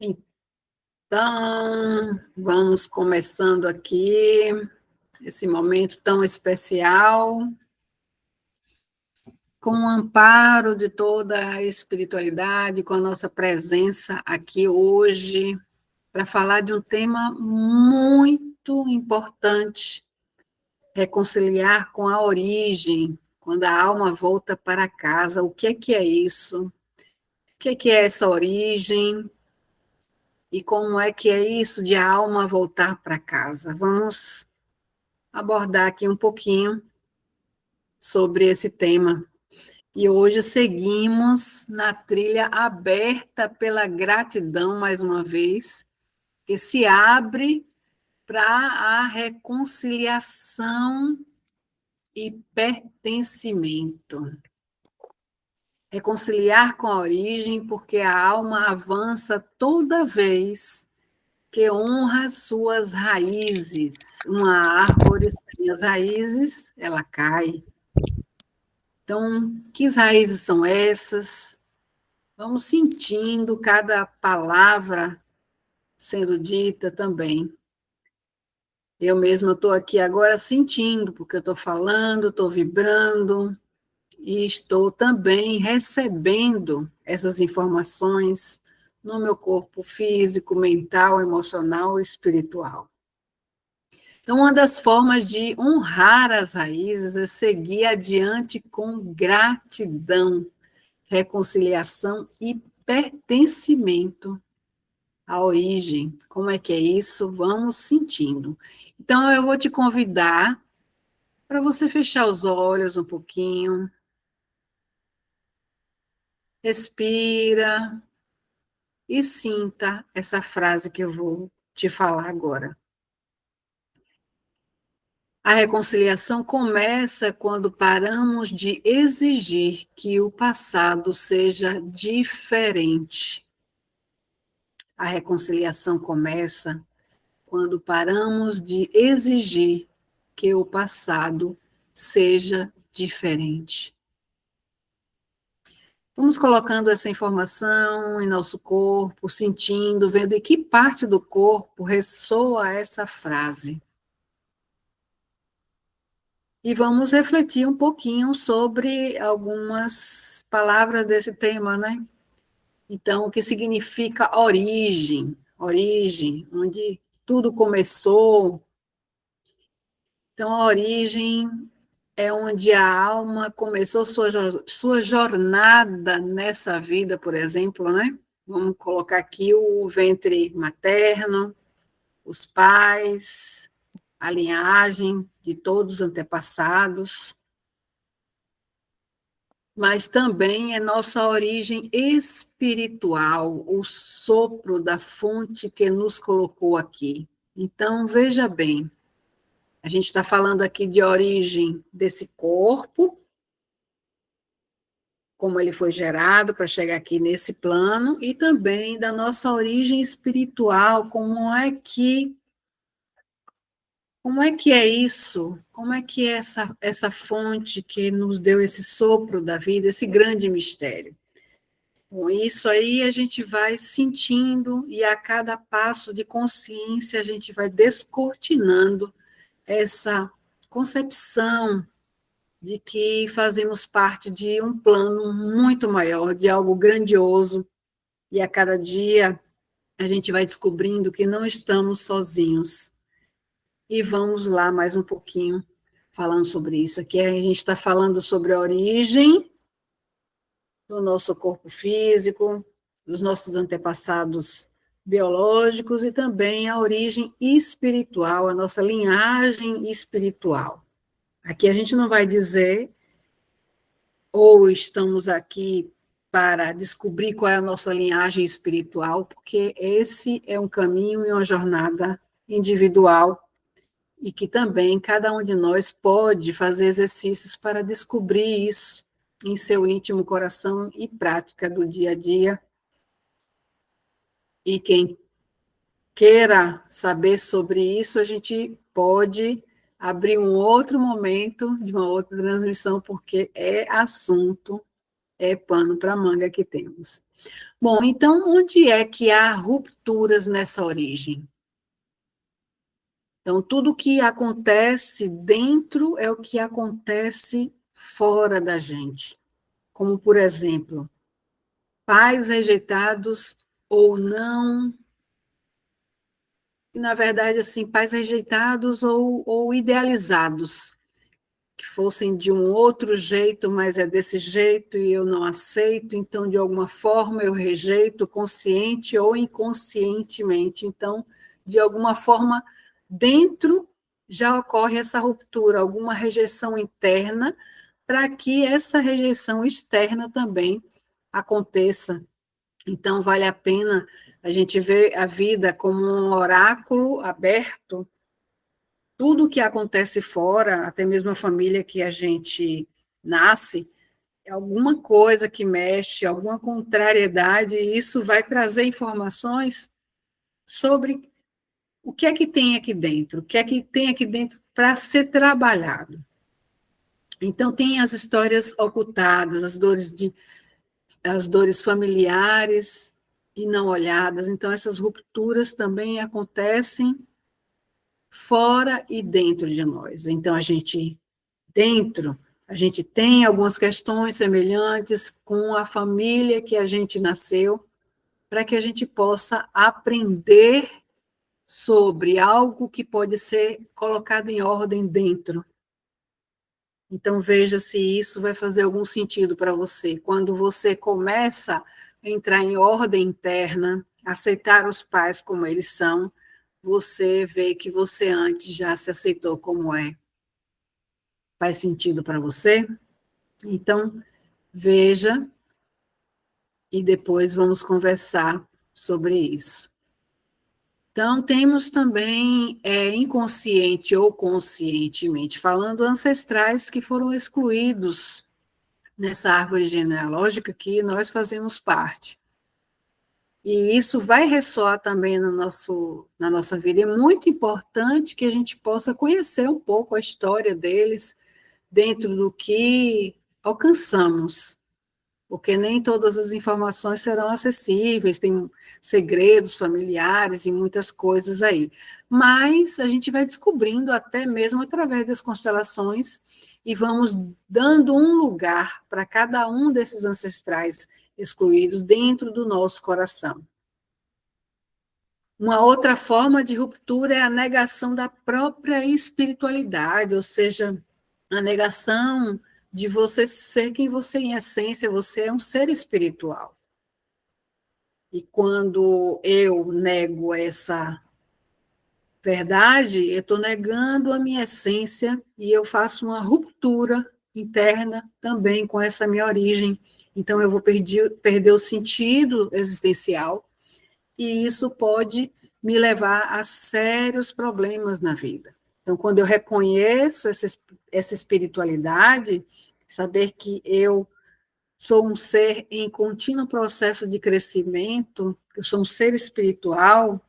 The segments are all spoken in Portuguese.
Então, vamos começando aqui esse momento tão especial, com o amparo de toda a espiritualidade, com a nossa presença aqui hoje, para falar de um tema muito importante: reconciliar com a origem, quando a alma volta para casa. O que é isso? O que é essa origem? E como é que é isso de a alma voltar para casa? Vamos abordar aqui um pouquinho sobre esse tema. E hoje seguimos na trilha aberta pela gratidão, mais uma vez, que se abre para a reconciliação e pertencimento. Reconciliar com a origem, porque a alma avança toda vez que honra suas raízes. Uma árvore sem as raízes, ela cai. Então, que raízes são essas? Vamos sentindo cada palavra sendo dita também. Eu mesma estou aqui agora sentindo, porque eu estou falando, estou vibrando, e estou também recebendo essas informações no meu corpo físico, mental, emocional e espiritual. Então, uma das formas de honrar as raízes é seguir adiante com gratidão, reconciliação e pertencimento à origem. Como é que é isso? Vamos sentindo. Então, eu vou te convidar para você fechar os olhos um pouquinho, respira e sinta essa frase que eu vou te falar agora. A reconciliação começa quando paramos de exigir que o passado seja diferente. A reconciliação começa quando paramos de exigir que o passado seja diferente. Vamos colocando essa informação em nosso corpo, sentindo, vendo em que parte do corpo ressoa essa frase. E vamos refletir um pouquinho sobre algumas palavras desse tema, né? Então, o que significa origem? Origem, onde tudo começou. Então, a origem é onde a alma começou sua jornada nessa vida, por exemplo, né? Vamos colocar aqui o ventre materno, os pais, a linhagem de todos os antepassados, mas também é nossa origem espiritual, o sopro da fonte que nos colocou aqui. Então, veja bem, a gente está falando aqui de origem desse corpo, como ele foi gerado para chegar aqui nesse plano, e também da nossa origem espiritual, como é que é isso? Como é que é essa fonte que nos deu esse sopro da vida, esse grande mistério? Com isso aí a gente vai sentindo e a cada passo de consciência a gente vai descortinando essa concepção de que fazemos parte de um plano muito maior, de algo grandioso, e a cada dia a gente vai descobrindo que não estamos sozinhos. E vamos lá mais um pouquinho falando sobre isso. Aqui a gente está falando sobre a origem do nosso corpo físico, dos nossos antepassados biológicos e também a origem espiritual, a nossa linhagem espiritual. Aqui a gente não vai dizer ou estamos aqui para descobrir qual é a nossa linhagem espiritual, porque esse é um caminho e uma jornada individual e que também cada um de nós pode fazer exercícios para descobrir isso em seu íntimo coração e prática do dia a dia. E quem queira saber sobre isso, a gente pode abrir um outro momento de uma outra transmissão, porque é assunto, é pano para manga que temos. Bom, então, onde é que há rupturas nessa origem? Então, tudo que acontece dentro é o que acontece fora da gente. Como, por exemplo, pais rejeitados ou não, e, na verdade, assim, pais rejeitados ou idealizados, que fossem de um outro jeito, mas é desse jeito e eu não aceito, então, de alguma forma, eu rejeito, consciente ou inconscientemente. Então, de alguma forma, dentro já ocorre essa ruptura, alguma rejeição interna, para que essa rejeição externa também aconteça. Então, vale a pena a gente ver a vida como um oráculo aberto. Tudo que acontece fora, até mesmo a família que a gente nasce, é alguma coisa que mexe, alguma contrariedade, e isso vai trazer informações sobre o que é que tem aqui dentro, o que é que tem aqui dentro para ser trabalhado. Então, tem as histórias ocultadas, as dores familiares e não olhadas. Então, essas rupturas também acontecem fora e dentro de nós. Então, dentro, a gente tem algumas questões semelhantes com a família que a gente nasceu, para que a gente possa aprender sobre algo que pode ser colocado em ordem dentro. Então, veja se isso vai fazer algum sentido para você. Quando você começa a entrar em ordem interna, aceitar os pais como eles são, você vê que você antes já se aceitou como é. Faz sentido para você? Então, veja e depois vamos conversar sobre isso. Então, temos também, inconsciente ou conscientemente falando, ancestrais que foram excluídos nessa árvore genealógica que nós fazemos parte. E isso vai ressoar também na nossa vida. É muito importante que a gente possa conhecer um pouco a história deles dentro do que alcançamos, porque nem todas as informações serão acessíveis, tem segredos familiares e muitas coisas aí. Mas a gente vai descobrindo até mesmo através das constelações e vamos dando um lugar para cada um desses ancestrais excluídos dentro do nosso coração. Uma outra forma de ruptura é a negação da própria espiritualidade, ou seja, a negação de você ser quem você, em essência, você é um ser espiritual. E quando eu nego essa verdade, eu estou negando a minha essência e eu faço uma ruptura interna também com essa minha origem. Então, eu vou perder o sentido existencial e isso pode me levar a sérios problemas na vida. Então, quando eu reconheço essa espiritualidade, saber que eu sou um ser em contínuo processo de crescimento, eu sou um ser espiritual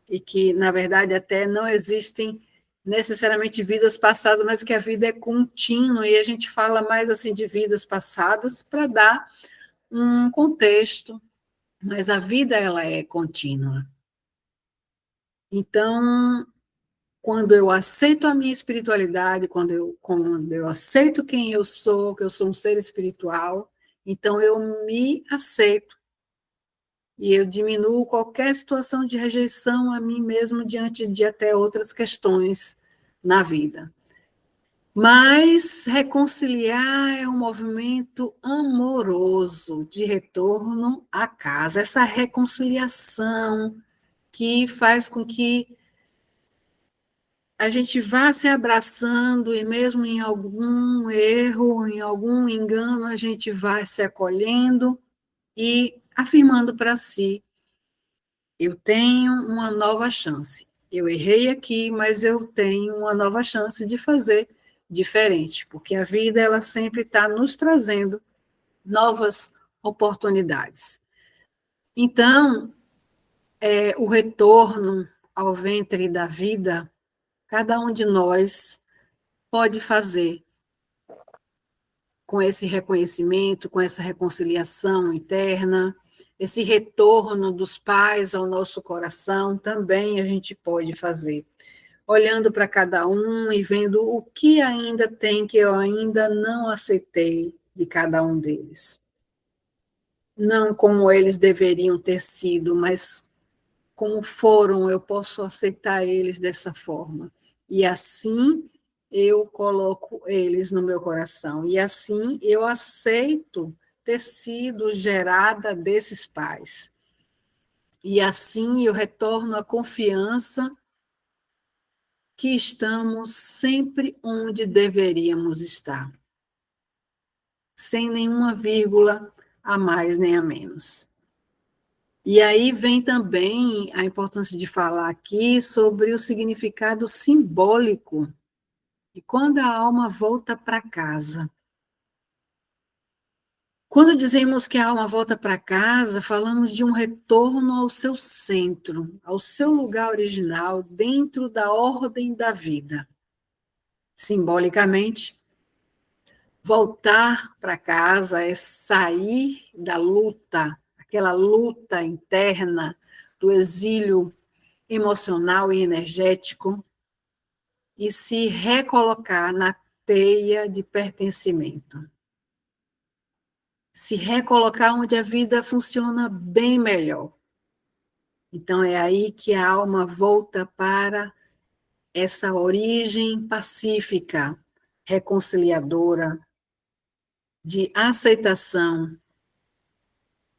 e que, na verdade, até não existem necessariamente vidas passadas, mas que a vida é contínua e a gente fala mais assim de vidas passadas para dar um contexto, mas a vida ela é contínua. Então, quando eu aceito a minha espiritualidade, quando eu aceito quem eu sou, que eu sou um ser espiritual, então eu me aceito e eu diminuo qualquer situação de rejeição a mim mesmo diante de até outras questões na vida. Mas reconciliar é um movimento amoroso de retorno à casa, essa reconciliação que faz com que a gente vá se abraçando e mesmo em algum erro, em algum engano, a gente vai se acolhendo e afirmando para si: eu tenho uma nova chance. Eu errei aqui, mas eu tenho uma nova chance de fazer diferente, porque a vida ela sempre está nos trazendo novas oportunidades. Então, o retorno ao ventre da vida, cada um de nós pode fazer com esse reconhecimento, com essa reconciliação interna, esse retorno dos pais ao nosso coração também a gente pode fazer, olhando para cada um e vendo o que ainda tem que eu ainda não aceitei de cada um deles. Não como eles deveriam ter sido, mas como foram, eu posso aceitar eles dessa forma. E assim eu coloco eles no meu coração. E assim eu aceito ter sido gerada desses pais. E assim eu retorno a confiança que estamos sempre onde deveríamos estar, sem nenhuma vírgula a mais nem a menos. E aí vem também a importância de falar aqui sobre o significado simbólico de quando a alma volta para casa. Quando dizemos que a alma volta para casa, falamos de um retorno ao seu centro, ao seu lugar original, dentro da ordem da vida. Simbolicamente, voltar para casa é sair da luta, aquela luta interna, do exílio emocional e energético, e se recolocar na teia de pertencimento. Se recolocar onde a vida funciona bem melhor. Então é aí que a alma volta para essa origem pacífica, reconciliadora, de aceitação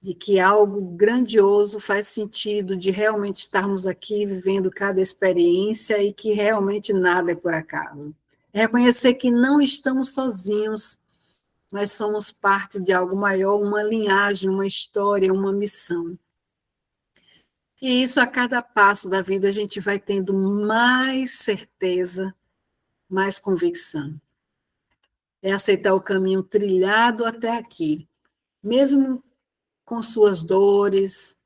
de que algo grandioso faz sentido, de realmente estarmos aqui vivendo cada experiência e que realmente nada é por acaso. É reconhecer que não estamos sozinhos, mas somos parte de algo maior, uma linhagem, uma história, uma missão. E isso, a cada passo da vida, a gente vai tendo mais certeza, mais convicção. É aceitar o caminho trilhado até aqui, mesmo com suas dores,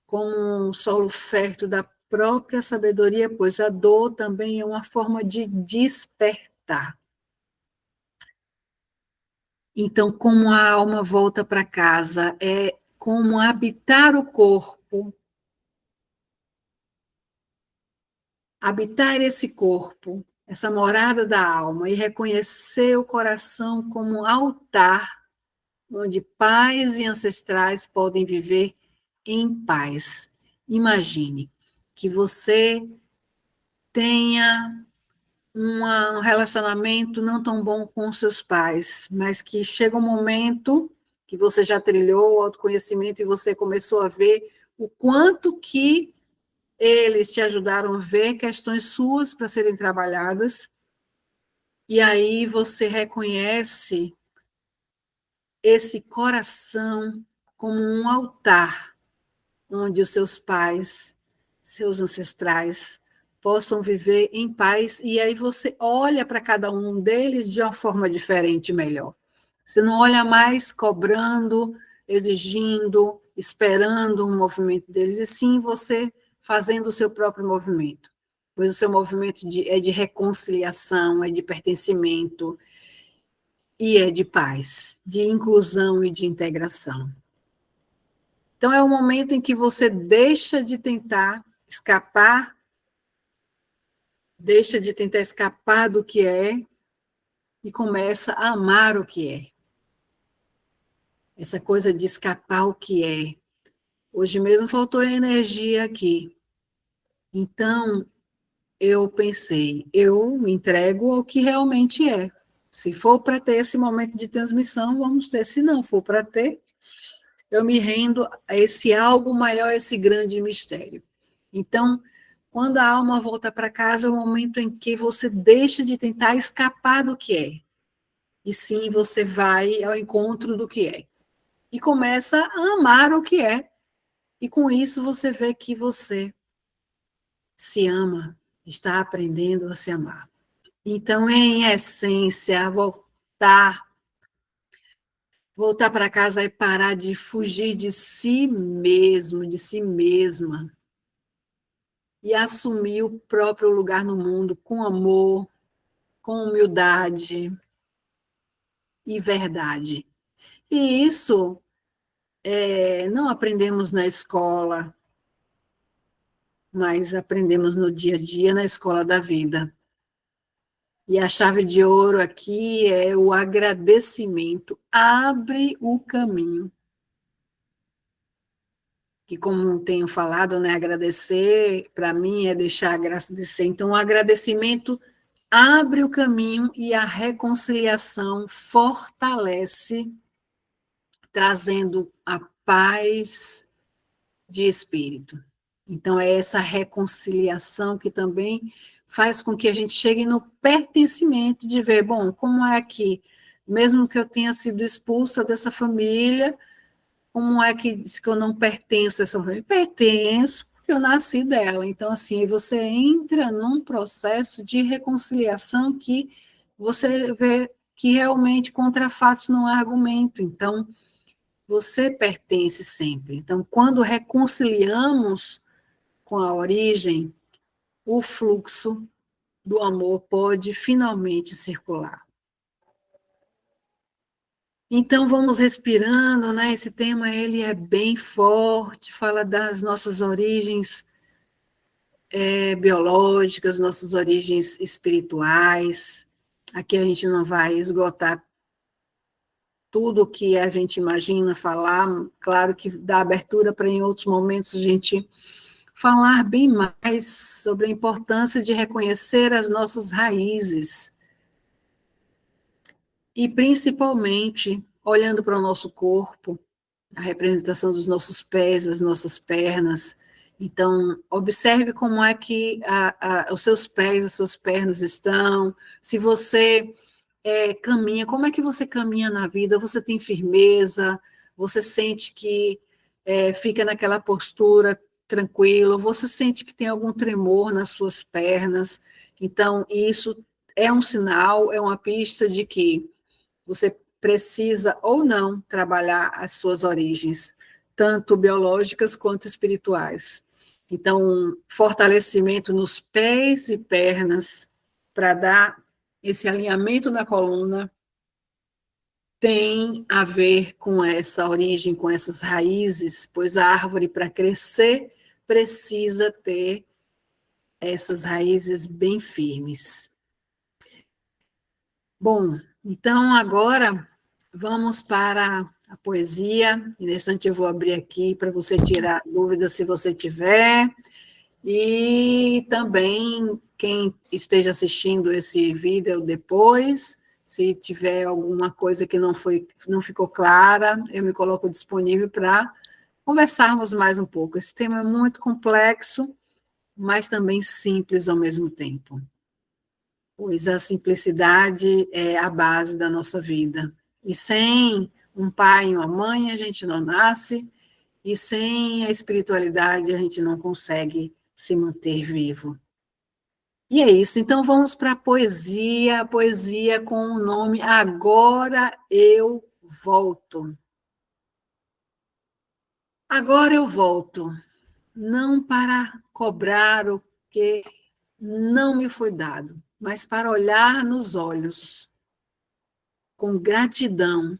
como um solo fértil da própria sabedoria, pois a dor também é uma forma de despertar. Então, como a alma volta para casa, é como habitar o corpo, habitar esse corpo, essa morada da alma, e reconhecer o coração como um altar onde pais e ancestrais podem viver em paz. Imagine que você tenha um relacionamento não tão bom com seus pais, mas que chega um momento que você já trilhou o autoconhecimento e você começou a ver o quanto que eles te ajudaram a ver questões suas para serem trabalhadas, e aí você reconhece esse coração como um altar onde os seus pais, seus ancestrais, possam viver em paz, e aí você olha para cada um deles de uma forma diferente, melhor. Você não olha mais cobrando, exigindo, esperando um movimento deles, e sim você fazendo o seu próprio movimento, pois o seu movimento é de reconciliação, é de pertencimento, e é de paz, de inclusão e de integração. Então, é o momento em que você deixa de tentar escapar, deixa de tentar escapar do que é e começa a amar o que é. Essa coisa de escapar o que é. Hoje mesmo faltou energia aqui. Então, eu pensei, eu me entrego ao que realmente é. Se for para ter esse momento de transmissão, vamos ter. Se não for para ter, eu me rendo a esse algo maior, esse grande mistério. Então, quando a alma volta para casa, é o momento em que você deixa de tentar escapar do que é. E sim, você vai ao encontro do que é. E começa a amar o que é. E com isso você vê que você se ama, está aprendendo a se amar. Então, em essência, voltar para casa é parar de fugir de si mesmo, de si mesma, e assumir o próprio lugar no mundo com amor, com humildade e verdade. E isso não aprendemos na escola, mas aprendemos no dia a dia, na escola da vida. E a chave de ouro aqui é o agradecimento. Abre o caminho. Que, como tenho falado, né, agradecer, para mim, é deixar a graça descer. Então, o agradecimento abre o caminho e a reconciliação fortalece, trazendo a paz de espírito. Então, é essa reconciliação que também faz com que a gente chegue no pertencimento de ver, bom, como é que, mesmo que eu tenha sido expulsa dessa família, como é que diz que eu não pertenço a essa família? Pertenço, porque eu nasci dela. Então, assim, você entra num processo de reconciliação que você vê que realmente contra fatos não há argumento. Então, você pertence sempre. Então, quando reconciliamos com a origem, o fluxo do amor pode finalmente circular. Então vamos respirando, né? Esse tema ele é bem forte, fala das nossas origens biológicas, nossas origens espirituais. Aqui a gente não vai esgotar tudo o que a gente imagina falar, claro que dá abertura para em outros momentos a gente falar bem mais sobre a importância de reconhecer as nossas raízes e principalmente olhando para o nosso corpo, a representação dos nossos pés, das nossas pernas. Então, observe como é que os seus pés, as suas pernas estão. Se você caminha, como é que você caminha na vida? Você tem firmeza? Você sente que fica naquela postura tranquilo? Você sente que tem algum tremor nas suas pernas? Então, isso é um sinal, é uma pista de que você precisa ou não trabalhar as suas origens, tanto biológicas quanto espirituais. Então, fortalecimento nos pés e pernas para dar esse alinhamento na coluna tem a ver com essa origem, com essas raízes, pois a árvore, para crescer, precisa ter essas raízes bem firmes. Bom, então agora vamos para a poesia. Nesse instante eu vou abrir aqui para você tirar dúvidas se você tiver. E também quem esteja assistindo esse vídeo depois, se tiver alguma coisa que não ficou clara, eu me coloco disponível para conversarmos mais um pouco. Esse tema é muito complexo, mas também simples ao mesmo tempo, pois a simplicidade é a base da nossa vida. E sem um pai e uma mãe, a gente não nasce, e sem a espiritualidade, a gente não consegue se manter vivo. E é isso, então vamos para a poesia com o nome Agora Eu Volto. Agora eu volto, não para cobrar o que não me foi dado, mas para olhar nos olhos com gratidão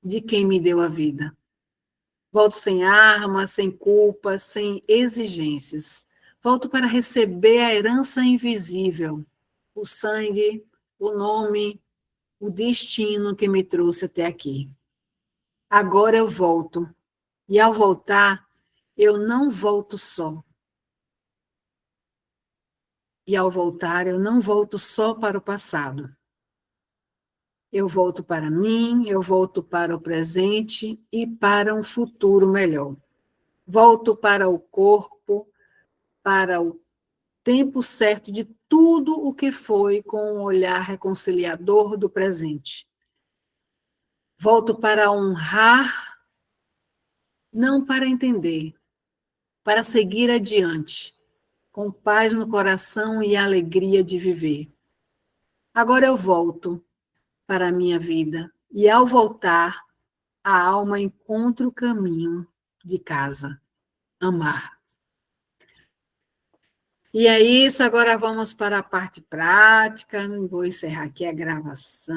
de quem me deu a vida. Volto sem armas, sem culpas, sem exigências. Volto para receber a herança invisível, o sangue, o nome, o destino que me trouxe até aqui. Agora eu volto, e ao voltar, eu não volto só. E ao voltar, eu não volto só para o passado. Eu volto para mim, eu volto para o presente e para um futuro melhor. Volto para o corpo, para o tempo certo de tudo o que foi com o olhar reconciliador do presente. Volto para honrar, não para entender, para seguir adiante, com paz no coração e alegria de viver. Agora eu volto para a minha vida, e ao voltar, a alma encontra o caminho de casa, amar. E é isso, agora vamos para a parte prática. Vou encerrar aqui a gravação.